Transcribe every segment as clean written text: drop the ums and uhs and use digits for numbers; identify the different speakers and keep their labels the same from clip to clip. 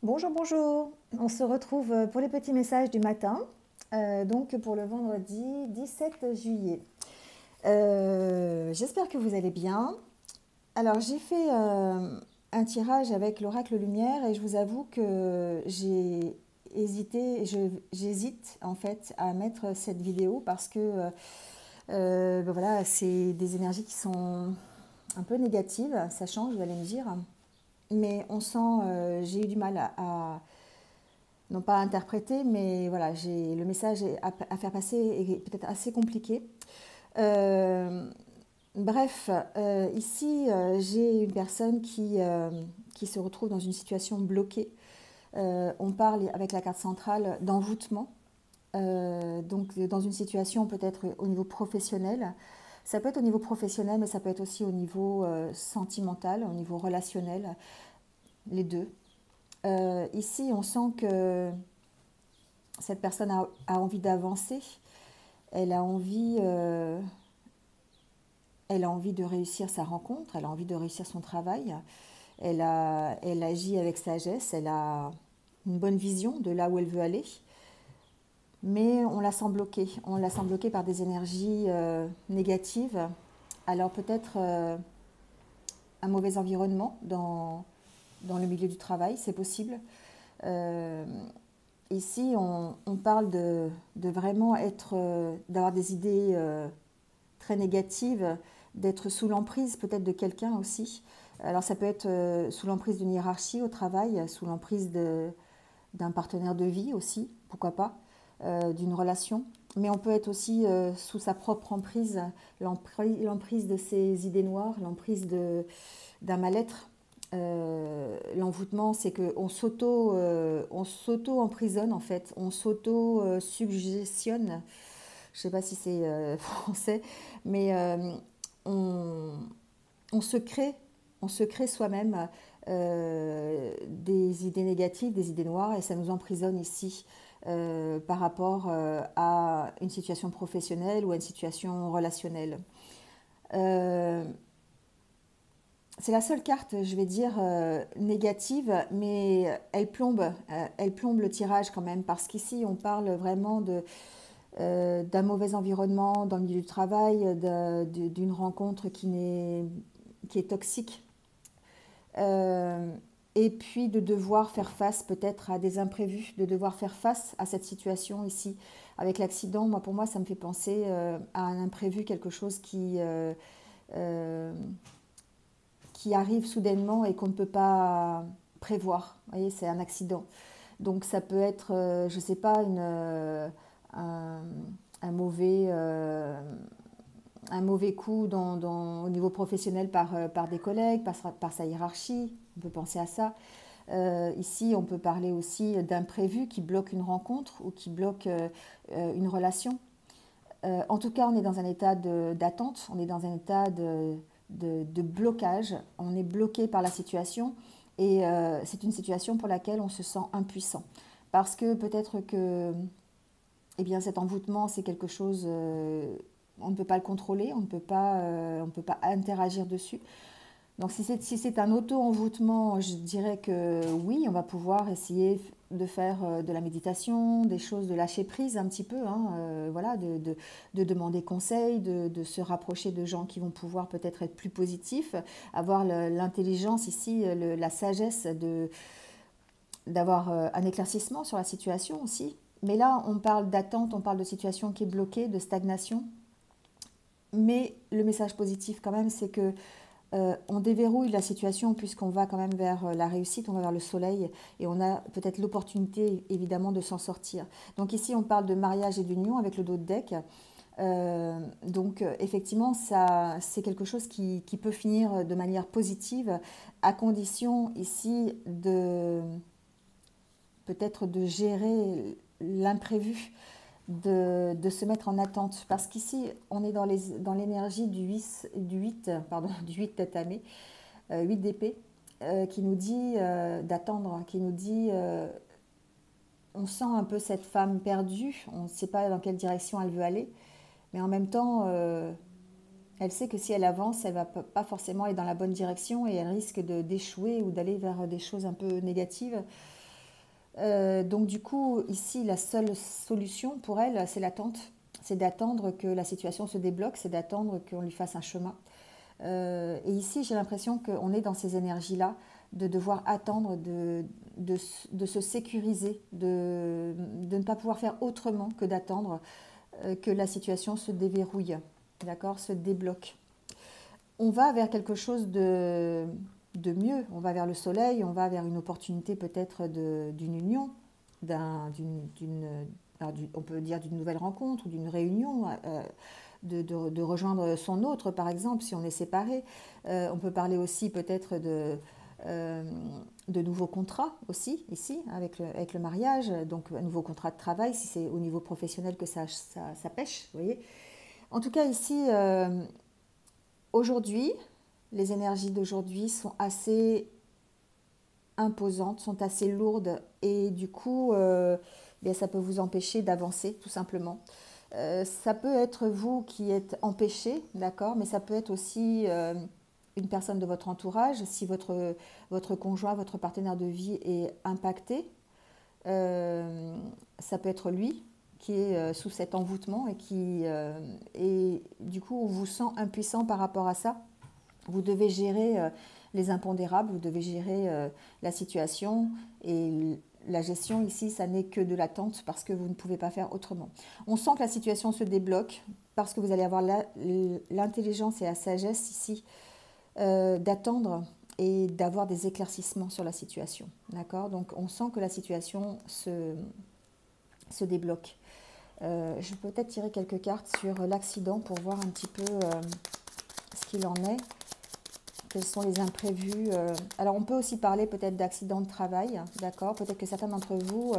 Speaker 1: Bonjour, bonjour. On se retrouve pour les petits messages du matin, donc pour le vendredi 17 juillet. J'espère que vous allez bien. Alors j'ai fait un tirage avec l'oracle Lumière et je vous avoue que j'ai hésité, j'hésite en fait à mettre cette vidéo parce que ben voilà, c'est des énergies qui sont un peu négatives, ça change, vous allez me dire. Mais on sent, j'ai eu du mal non pas à interpréter, mais voilà, le message à faire passer est peut-être assez compliqué. Euh, Bref, ici, j'ai une personne qui se retrouve dans une situation bloquée. On parle avec la carte centrale d'envoûtement. Donc, dans une situation peut-être au niveau professionnel. Ça peut être au niveau professionnel, mais ça peut être aussi au niveau sentimental, au niveau relationnel, les deux. Ici, on sent que cette personne a envie d'avancer, elle a envie, euh, elle a envie de réussir sa rencontre, elle a envie de réussir son travail, elle agit avec sagesse, elle a une bonne vision de là où elle veut aller, mais on la sent bloquée par des énergies négatives. Alors peut-être un mauvais environnement dans le milieu du travail, c'est possible. Euh, Ici, on parle de vraiment être, d'avoir des idées très négatives, d'être sous l'emprise peut-être de quelqu'un aussi. Alors ça peut être sous l'emprise d'une hiérarchie au travail, sous l'emprise d'un partenaire de vie aussi, pourquoi pas, d'une relation. Mais on peut être aussi sous sa propre emprise, l'emprise de ses idées noires, d'un mal-être. L'envoûtement, c'est on s'auto-emprisonne en fait, on s'auto-suggestionne. Je ne sais pas si c'est français, mais on, on se crée, on se crée soi-même des idées négatives, des idées noires, et ça nous emprisonne ici par rapport à une situation professionnelle ou à une situation relationnelle. Euh, c'est la seule carte, je vais dire, négative, mais elle plombe le tirage quand même, parce qu'ici, on parle vraiment d'un mauvais environnement dans le milieu du travail, d'une rencontre qui est toxique. Euh, et puis de devoir faire face peut-être à des imprévus, de devoir faire face à cette situation ici. Avec l'accident, pour moi, ça me fait penser à un imprévu, quelque chose euh, qui arrive soudainement et qu'on ne peut pas prévoir. Vous voyez, c'est un accident. Donc ça peut être, je ne sais pas, un, un mauvais, euh, un mauvais coup au niveau professionnel par des collègues, par sa hiérarchie. On peut penser à ça. Ici, on peut parler aussi d'imprévu qui bloque une rencontre ou qui bloque une relation. En tout cas, on est dans un état d'attente, on est dans un état de blocage, on est bloqué par la situation et c'est une situation pour laquelle on se sent impuissant. Parce que peut-être que eh bien, cet envoûtement, c'est quelque chose, on ne peut pas le contrôler, on ne peut pas interagir dessus. Donc si c'est un auto-envoûtement, je dirais que oui, on va pouvoir essayer de faire de la méditation, des choses de lâcher prise un petit peu, hein, voilà, de demander conseil, de se rapprocher de gens qui vont pouvoir peut-être être plus positifs, avoir l'intelligence ici, la sagesse d'avoir un éclaircissement sur la situation aussi. Mais là, on parle d'attente, on parle de situation qui est bloquée, de stagnation. Mais le message positif quand même, c'est que on déverrouille la situation puisqu'on va quand même vers la réussite, on va vers le soleil et on a peut-être l'opportunité évidemment de s'en sortir. Donc ici on parle de mariage et d'union avec le dos de deck. Effectivement ça c'est quelque chose qui peut finir de manière positive à condition ici de peut-être de gérer l'imprévu, de se mettre en attente. Parce qu'ici, on est dans l'énergie du 8, pardon, du 8 tatamé, 8 d'épée, qui nous dit d'attendre, qui nous dit, on sent un peu cette femme perdue, on ne sait pas dans quelle direction elle veut aller, mais en même temps, elle sait que si elle avance, elle ne va pas forcément aller dans la bonne direction et elle risque d'échouer ou d'aller vers des choses un peu négatives. Donc du coup, ici, la seule solution pour elle, c'est l'attente. C'est d'attendre que la situation se débloque, c'est d'attendre qu'on lui fasse un chemin. Et ici, j'ai l'impression qu'on est dans ces énergies-là, de devoir attendre, de se sécuriser, de ne pas pouvoir faire autrement que d'attendre que la situation se déverrouille, d'accord, se débloque. On va vers quelque chose de mieux, on va vers le soleil, on va vers une opportunité peut-être d'une union, on peut dire d'une nouvelle rencontre ou d'une réunion, de rejoindre son autre par exemple si on est séparé. On peut parler aussi peut-être euh, de nouveaux contrats aussi ici avec le mariage, donc un nouveau contrat de travail si c'est au niveau professionnel que ça pêche, vous voyez. En tout cas ici, aujourd'hui, les énergies d'aujourd'hui sont assez imposantes, sont assez lourdes et du coup, bien, ça peut vous empêcher d'avancer tout simplement. Ça peut être vous qui êtes empêché, d'accord, mais ça peut être aussi une personne de votre entourage, si votre conjoint, votre partenaire de vie est impacté, ça peut être lui qui est sous cet envoûtement et du coup on vous sent impuissant par rapport à ça. Vous devez gérer les impondérables, vous devez gérer la situation et la gestion ici, ça n'est que de l'attente parce que vous ne pouvez pas faire autrement. On sent que la situation se débloque parce que vous allez avoir l'intelligence et la sagesse ici d'attendre et d'avoir des éclaircissements sur la situation. D'accord? Donc on sent que la situation se débloque. Je vais peut-être tirer quelques cartes sur l'accident pour voir un petit peu ce qu'il en est. Quels sont les imprévus. Alors on peut aussi parler peut-être d'accident de travail, d'accord. Peut-être que certains d'entre vous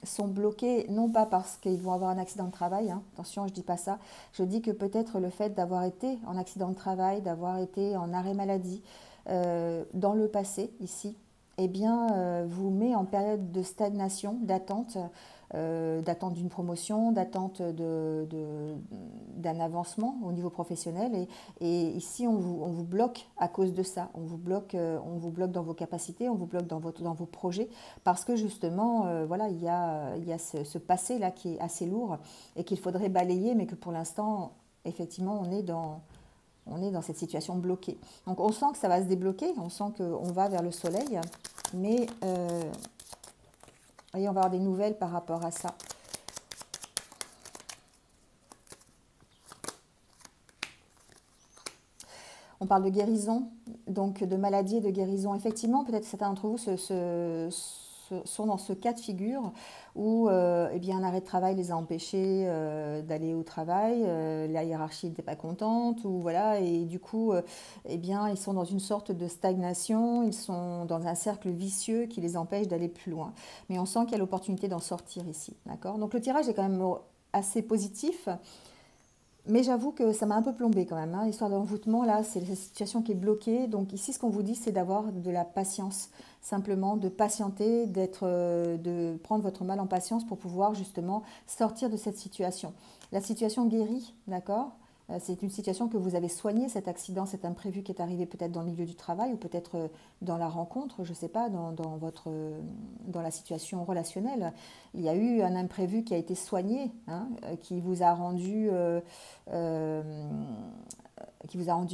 Speaker 1: sont bloqués, non pas parce qu'ils vont avoir un accident de travail, hein. Attention, je ne dis pas ça. Je dis que peut-être le fait d'avoir été en accident de travail, d'avoir été en arrêt maladie dans le passé, ici, eh bien, vous met en période de stagnation, d'attente d'une promotion, d'attente d'un avancement au niveau professionnel. Et ici, on vous bloque à cause de ça. On vous bloque dans vos capacités, on vous bloque dans vos projets, parce que justement, voilà, il y a ce passé-là qui est assez lourd et qu'il faudrait balayer, mais que pour l'instant, effectivement, on est dans cette situation bloquée. Donc on sent que ça va se débloquer, on sent qu'on va vers le soleil, mais voyez, on va avoir des nouvelles par rapport à ça. On parle de guérison, donc de maladie et de guérison. Effectivement, peut-être certains d'entre vous sont dans ce cas de figure où eh bien, un arrêt de travail les a empêchés d'aller au travail, la hiérarchie n'était pas contente, ou voilà, et du coup, eh bien, ils sont dans une sorte de stagnation, ils sont dans un cercle vicieux qui les empêche d'aller plus loin. Mais on sent qu'il y a l'opportunité d'en sortir ici, d'accord? Donc le tirage est quand même assez positif. Mais j'avoue que ça m'a un peu plombé quand même, hein. L'histoire d'envoûtement, là, c'est la situation qui est bloquée. Donc ici, ce qu'on vous dit, c'est d'avoir de la patience. Simplement de patienter, de prendre votre mal en patience pour pouvoir justement sortir de cette situation. La situation guérit, d'accord? C'est une situation que vous avez soignée, cet accident, cet imprévu qui est arrivé peut-être dans le milieu du travail ou peut-être dans la rencontre, je ne sais pas, dans la situation relationnelle. Il y a eu un imprévu qui a été soigné, hein, euh, qui vous a rendu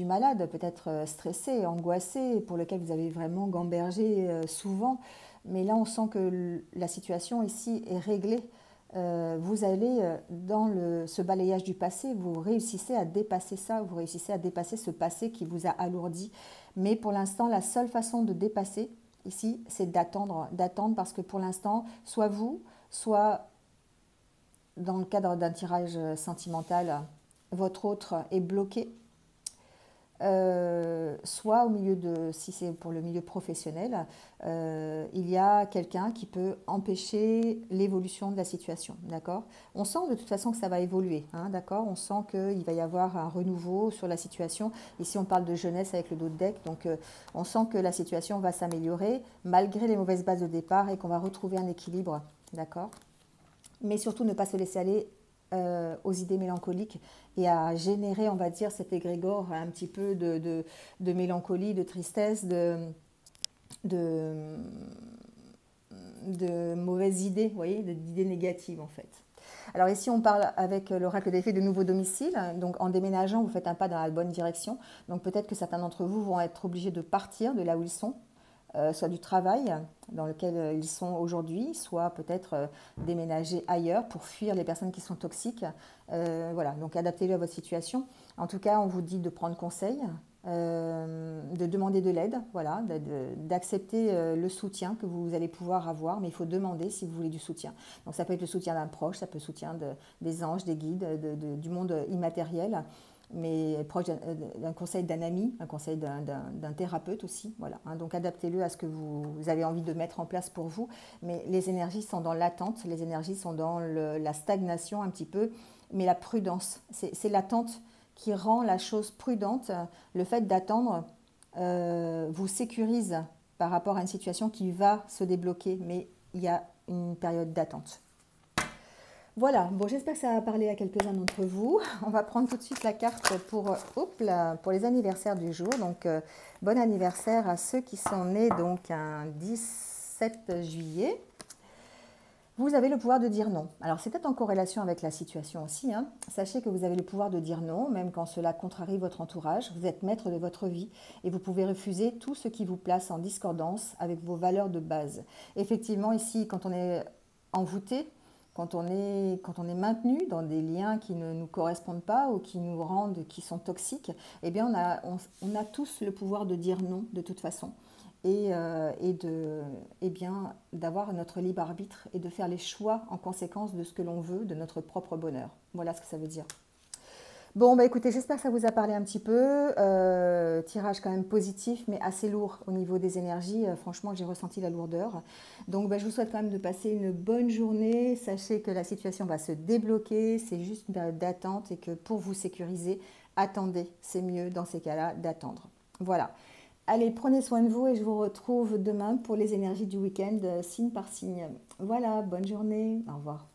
Speaker 1: malade, peut-être stressé, angoissé, pour lequel vous avez vraiment gambergé souvent. Mais là, on sent que la situation ici est réglée. Vous allez dans ce balayage du passé, vous réussissez à dépasser ça, vous réussissez à dépasser ce passé qui vous a alourdi. Mais pour l'instant, la seule façon de dépasser ici, c'est d'attendre parce que pour l'instant, soit vous, soit dans le cadre d'un tirage sentimental, votre autre est bloqué, soit au milieu si c'est pour le milieu professionnel, il y a quelqu'un qui peut empêcher l'évolution de la situation, d'accord? On sent de toute façon que ça va évoluer, hein, d'accord? On sent qu'il va y avoir un renouveau sur la situation. Ici, on parle de jeunesse avec le dos de deck, donc on sent que la situation va s'améliorer malgré les mauvaises bases de départ et qu'on va retrouver un équilibre, d'accord? Mais surtout ne pas se laisser aller aux idées mélancoliques et à générer, on va dire, cet égrégore un petit peu de mélancolie, de tristesse, de de mauvaises idées, vous voyez, d'idées négatives en fait. Alors ici, on parle avec l'oracle des fées de nouveau domicile. Donc en déménageant, vous faites un pas dans la bonne direction. Donc peut-être que certains d'entre vous vont être obligés de partir de là où ils sont, soit du travail dans lequel ils sont aujourd'hui, soit peut-être déménager ailleurs pour fuir les personnes qui sont toxiques. Voilà, donc adaptez-le à votre situation. En tout cas, on vous dit de prendre conseil, de demander de l'aide, voilà, d'accepter le soutien que vous allez pouvoir avoir, mais il faut demander si vous voulez du soutien. Donc ça peut être le soutien d'un proche, ça peut être le soutien des anges, des guides, du monde immatériel, mais proche d'un conseil d'un ami, un conseil d'un thérapeute aussi. Voilà, hein. Donc adaptez-le à ce que vous avez envie de mettre en place pour vous. Mais les énergies sont dans l'attente, les énergies sont dans la stagnation un petit peu, mais la prudence. C'est l'attente qui rend la chose prudente. Le fait d'attendre vous sécurise par rapport à une situation qui va se débloquer, mais il y a une période d'attente. Voilà, bon, j'espère que ça va parler à quelques-uns d'entre vous. On va prendre tout de suite la carte pour les anniversaires du jour. Donc, bon anniversaire à ceux qui sont nés donc un 17 juillet. Vous avez le pouvoir de dire non. Alors, c'est peut-être en corrélation avec la situation aussi, hein. Sachez que vous avez le pouvoir de dire non, même quand cela contrarie votre entourage. Vous êtes maître de votre vie et vous pouvez refuser tout ce qui vous place en discordance avec vos valeurs de base. Effectivement, ici, quand on est envoûté, quand on est maintenu dans des liens qui ne nous correspondent pas ou qui sont toxiques, eh bien on a tous le pouvoir de dire non de toute façon et bien d'avoir notre libre arbitre et de faire les choix en conséquence de ce que l'on veut, de notre propre bonheur. Voilà ce que ça veut dire. Bon, bah écoutez, j'espère que ça vous a parlé un petit peu. Tirage quand même positif, mais assez lourd au niveau des énergies. Franchement, j'ai ressenti la lourdeur. Donc, bah, je vous souhaite quand même de passer une bonne journée. Sachez que la situation va se débloquer. C'est juste une période d'attente et que pour vous sécuriser, attendez. C'est mieux dans ces cas-là d'attendre. Voilà. Allez, prenez soin de vous et je vous retrouve demain pour les énergies du week-end, signe par signe. Voilà, bonne journée. Au revoir.